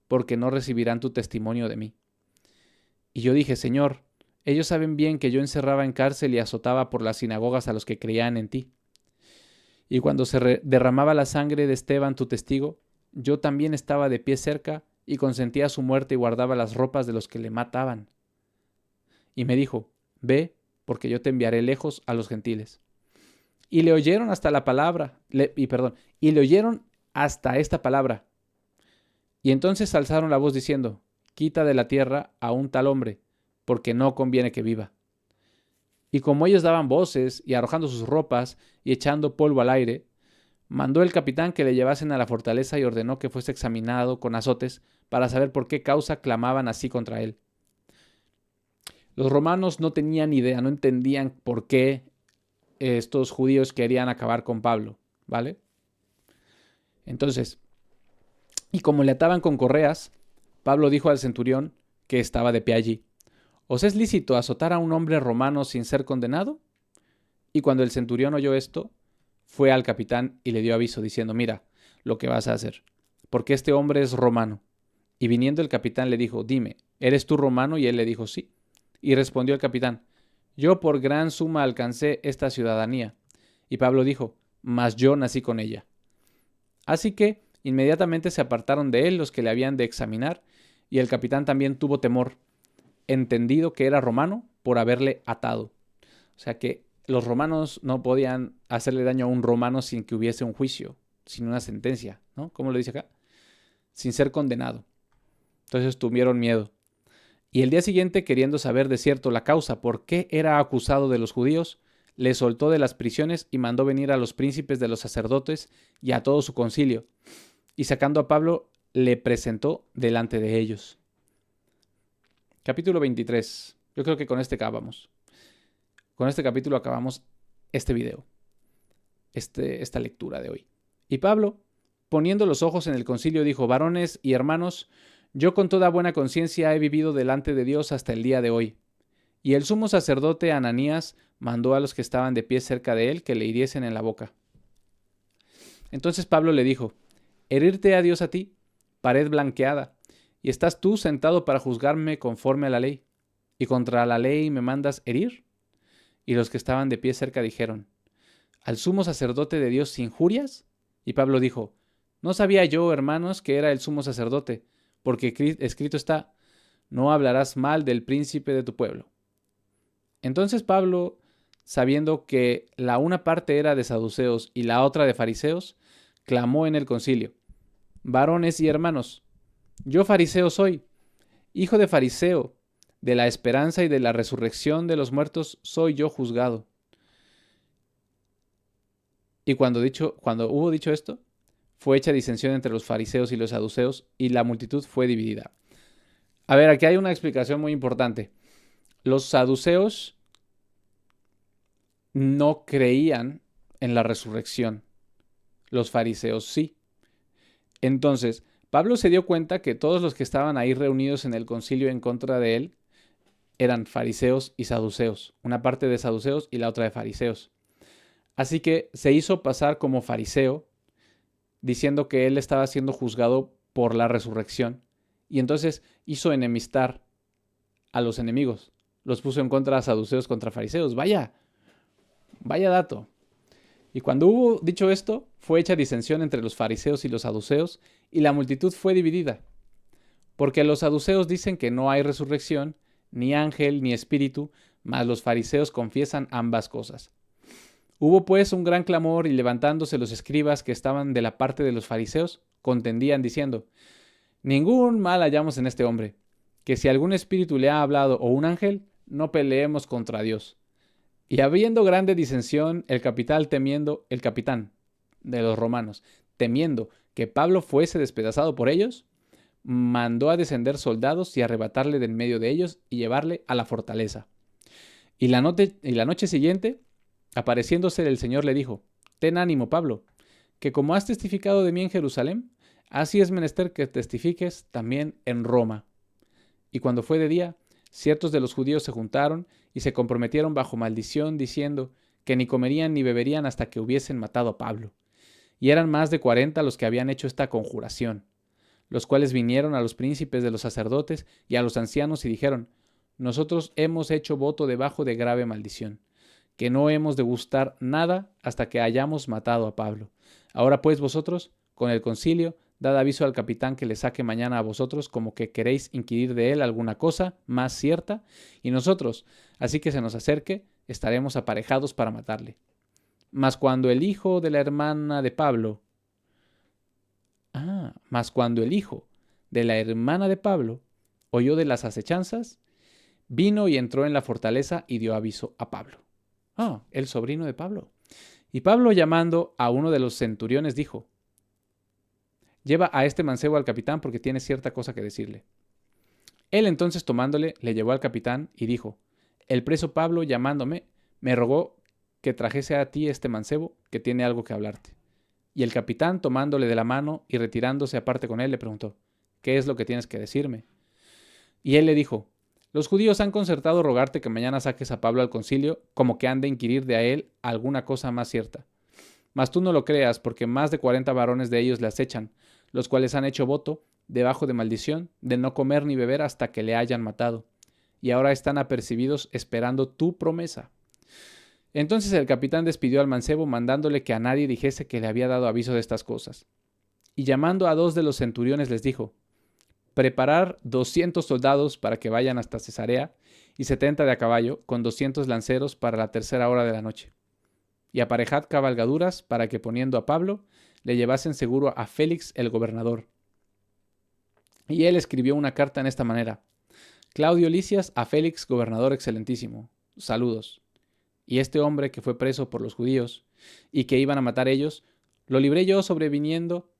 porque no recibirán tu testimonio de mí. Y yo dije: Señor, ellos saben bien que yo encerraba en cárcel y azotaba por las sinagogas a los que creían en ti. Y cuando se derramaba la sangre de Esteban, tu testigo, yo también estaba de pie cerca y consentía su muerte y guardaba las ropas de los que le mataban. Y me dijo: Ve, porque yo te enviaré lejos a los gentiles. Y le oyeron hasta la palabra, y le oyeron hasta esta palabra. Y entonces alzaron la voz diciendo: Quita de la tierra a un tal hombre, porque no conviene que viva. Y como ellos daban voces y arrojando sus ropas y echando polvo al aire, mandó el capitán que le llevasen a la fortaleza y ordenó que fuese examinado con azotes para saber por qué causa clamaban así contra él. Los romanos no tenían idea, no entendían por qué estos judíos querían acabar con Pablo, ¿vale? Entonces, y como le ataban con correas, Pablo dijo al centurión que estaba de pie allí: ¿Os es lícito azotar a un hombre romano sin ser condenado? Y cuando el centurión oyó esto, fue al capitán y le dio aviso diciendo: Mira lo que vas a hacer, porque este hombre es romano. Y viniendo el capitán le dijo: Dime, ¿eres tú romano? Y él le dijo: Sí. Y respondió el capitán: Yo por gran suma alcancé esta ciudadanía. Y Pablo dijo: Mas yo nací con ella. Así que inmediatamente se apartaron de él los que le habían de examinar, y el capitán también tuvo temor, entendido que era romano, por haberle atado. O sea que los romanos no podían hacerle daño a un romano sin que hubiese un juicio, sin una sentencia, ¿no? ¿Cómo lo dice acá? Sin ser condenado. Entonces tuvieron miedo. Y el día siguiente, queriendo saber de cierto la causa por qué era acusado de los judíos, le soltó de las prisiones y mandó venir a los príncipes de los sacerdotes y a todo su concilio. Y sacando a Pablo, le presentó delante de ellos. Capítulo 23. Yo creo que con este acabamos. Con este capítulo acabamos este video, esta lectura de hoy. Y Pablo, poniendo los ojos en el concilio, dijo: Varones y hermanos, yo con toda buena conciencia he vivido delante de Dios hasta el día de hoy. Y el sumo sacerdote Ananías mandó a los que estaban de pie cerca de él que le hiriesen en la boca. Entonces Pablo le dijo: Herirte a Dios a ti, pared blanqueada, y estás tú sentado para juzgarme conforme a la ley, y contra la ley me mandas herir. Y los que estaban de pie cerca dijeron: ¿Al sumo sacerdote de Dios injurias? Y Pablo dijo: No sabía yo, hermanos, que era el sumo sacerdote, porque escrito está: No hablarás mal del príncipe de tu pueblo. Entonces Pablo, sabiendo que la una parte era de saduceos y la otra de fariseos, clamó en el concilio: Varones y hermanos, yo fariseo soy, hijo de fariseo, de la esperanza y de la resurrección de los muertos soy yo juzgado. Y cuando hubo dicho esto, fue hecha disensión entre los fariseos y los saduceos, y la multitud fue dividida. A ver, aquí hay una explicación muy importante. Los saduceos no creían en la resurrección. Los fariseos sí. Entonces, Pablo se dio cuenta que todos los que estaban ahí reunidos en el concilio en contra de él eran fariseos y saduceos, una parte de saduceos y la otra de fariseos. Así que se hizo pasar como fariseo, diciendo que él estaba siendo juzgado por la resurrección, y entonces hizo enemistar a los enemigos. Los puso en contra de saduceos contra fariseos. Vaya dato. Y cuando hubo dicho esto, fue hecha disensión entre los fariseos y los saduceos, y la multitud fue dividida. Porque los saduceos dicen que no hay resurrección, ni ángel, ni espíritu, mas los fariseos confiesan ambas cosas. Hubo pues un gran clamor, y levantándose los escribas que estaban de la parte de los fariseos, contendían diciendo: ningún mal hallamos en este hombre, que si algún espíritu le ha hablado o un ángel, no peleemos contra Dios. Y habiendo grande disensión, el capitán de los romanos, temiendo que Pablo fuese despedazado por ellos, mandó a descender soldados y arrebatarle de en medio de ellos y llevarle a la fortaleza. Y la noche siguiente, apareciéndose el Señor, le dijo: ten ánimo, Pablo, que como has testificado de mí en Jerusalén, así es menester que testifiques también en Roma. Y cuando fue de día, ciertos de los judíos se juntaron y se comprometieron bajo maldición, diciendo que ni comerían ni beberían hasta que hubiesen matado a Pablo. Y eran más de 40 los que habían hecho esta conjuración, los cuales vinieron a los príncipes de los sacerdotes y a los ancianos y dijeron: nosotros hemos hecho voto debajo de grave maldición, que no hemos de gustar nada hasta que hayamos matado a Pablo. Ahora pues vosotros, con el concilio, dad aviso al capitán que le saque mañana a vosotros, como que queréis inquirir de él alguna cosa más cierta, y nosotros, así que se nos acerque, estaremos aparejados para matarle. Mas cuando el hijo de la hermana de Pablo oyó de las acechanzas, vino y entró en la fortaleza y dio aviso a Pablo. El sobrino de Pablo. Y Pablo, llamando a uno de los centuriones, dijo: lleva a este mancebo al capitán, porque tiene cierta cosa que decirle. Él entonces, tomándole, le llevó al capitán y dijo: el preso Pablo, llamándome, me rogó que trajese a ti este mancebo, que tiene algo que hablarte. Y el capitán, tomándole de la mano y retirándose aparte con él, le preguntó: ¿qué es lo que tienes que decirme? Y él le dijo: los judíos han concertado rogarte que mañana saques a Pablo al concilio, como que han de inquirir de a él alguna cosa más cierta. Mas tú no lo creas, porque más de 40 varones de ellos le acechan, los cuales han hecho voto, debajo de maldición, de no comer ni beber hasta que le hayan matado. Y ahora están apercibidos esperando tu promesa. Entonces el capitán despidió al mancebo, mandándole que a nadie dijese que le había dado aviso de estas cosas. Y llamando a 2 de los centuriones les dijo: preparar 200 soldados para que vayan hasta Cesarea, y 70 de a caballo, con 200 lanceros para la 3:a hora de la noche. Y aparejad cabalgaduras para que, poniendo a Pablo, le llevasen seguro a Félix el gobernador. Y él escribió una carta en esta manera: Claudio Lisias a Félix, gobernador excelentísimo, saludos. Y este hombre que fue preso por los judíos y que iban a matar ellos, lo libré yo sobreviniendo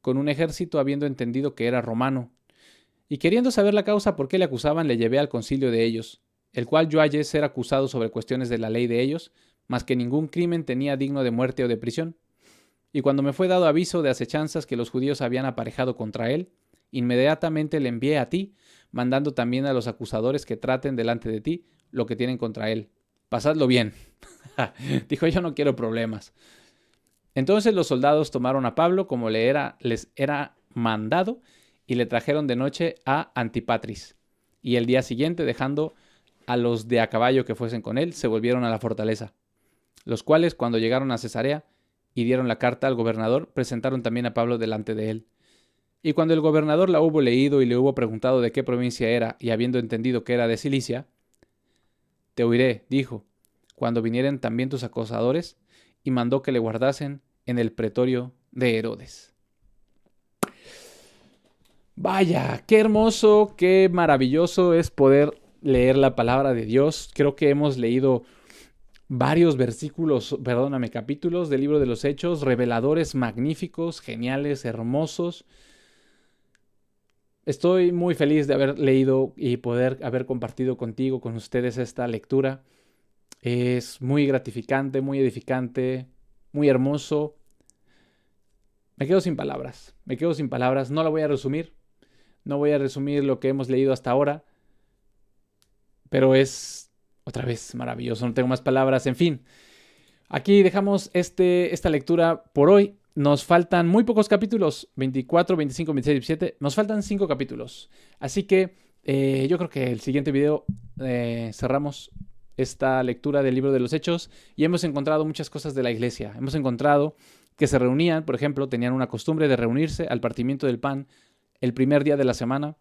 con un ejército, habiendo entendido que era romano. Y queriendo saber la causa por qué le acusaban, le llevé al concilio de ellos, el cual yo hallé ser acusado sobre cuestiones de la ley de ellos, mas que ningún crimen tenía digno de muerte o de prisión. Y cuando me fue dado aviso de acechanzas que los judíos habían aparejado contra él, inmediatamente le envié a ti, mandando también a los acusadores que traten delante de ti lo que tienen contra él. Pasadlo bien. Dijo: yo no quiero problemas. Entonces los soldados tomaron a Pablo como les era mandado, y le trajeron de noche a Antipatris. Y el día siguiente, dejando a los de a caballo que fuesen con él, se volvieron a la fortaleza. Los cuales, cuando llegaron a Cesarea y dieron la carta al gobernador, presentaron también a Pablo delante de él. Y cuando el gobernador la hubo leído y le hubo preguntado de qué provincia era, y habiendo entendido que era de Cilicia: te oiré, dijo, cuando vinieren también tus acusadores, y mandó que le guardasen en el pretorio de Herodes. Vaya, qué hermoso, qué maravilloso es poder leer la palabra de Dios. Creo que hemos leído varios versículos, perdóname, capítulos del libro de los Hechos, reveladores, magníficos, geniales, hermosos. Estoy muy feliz de haber leído y poder haber compartido contigo, con ustedes, esta lectura. Es muy gratificante, muy edificante, muy hermoso. Me quedo sin palabras, no la voy a resumir. No voy a resumir lo que hemos leído hasta ahora, pero es otra vez maravilloso, no tengo más palabras. En fin, aquí dejamos esta lectura por hoy. Nos faltan muy pocos capítulos, 24, 25, 26, 27. Nos faltan 5 capítulos. Así que yo creo que el siguiente video cerramos esta lectura del libro de los Hechos y hemos encontrado muchas cosas de la iglesia. Hemos encontrado que se reunían, por ejemplo, tenían una costumbre de reunirse al partimiento del pan el primer día de la semana.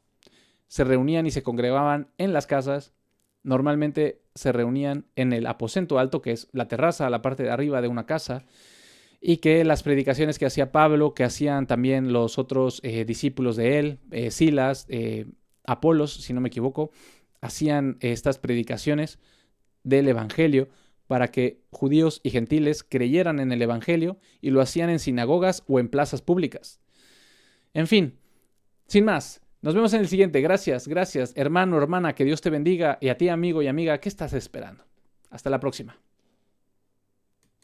Se reunían y se congregaban en las casas. Normalmente se reunían en el aposento alto, que es la terraza, la parte de arriba de una casa, y que las predicaciones que hacía Pablo, que hacían también los otros discípulos de él, Silas, Apolos, si no me equivoco, hacían estas predicaciones del Evangelio para que judíos y gentiles creyeran en el Evangelio, y lo hacían en sinagogas o en plazas públicas. En fin, sin más, nos vemos en el siguiente. Gracias, hermano, hermana, que Dios te bendiga, y a ti, amigo y amiga, ¿qué estás esperando? Hasta la próxima.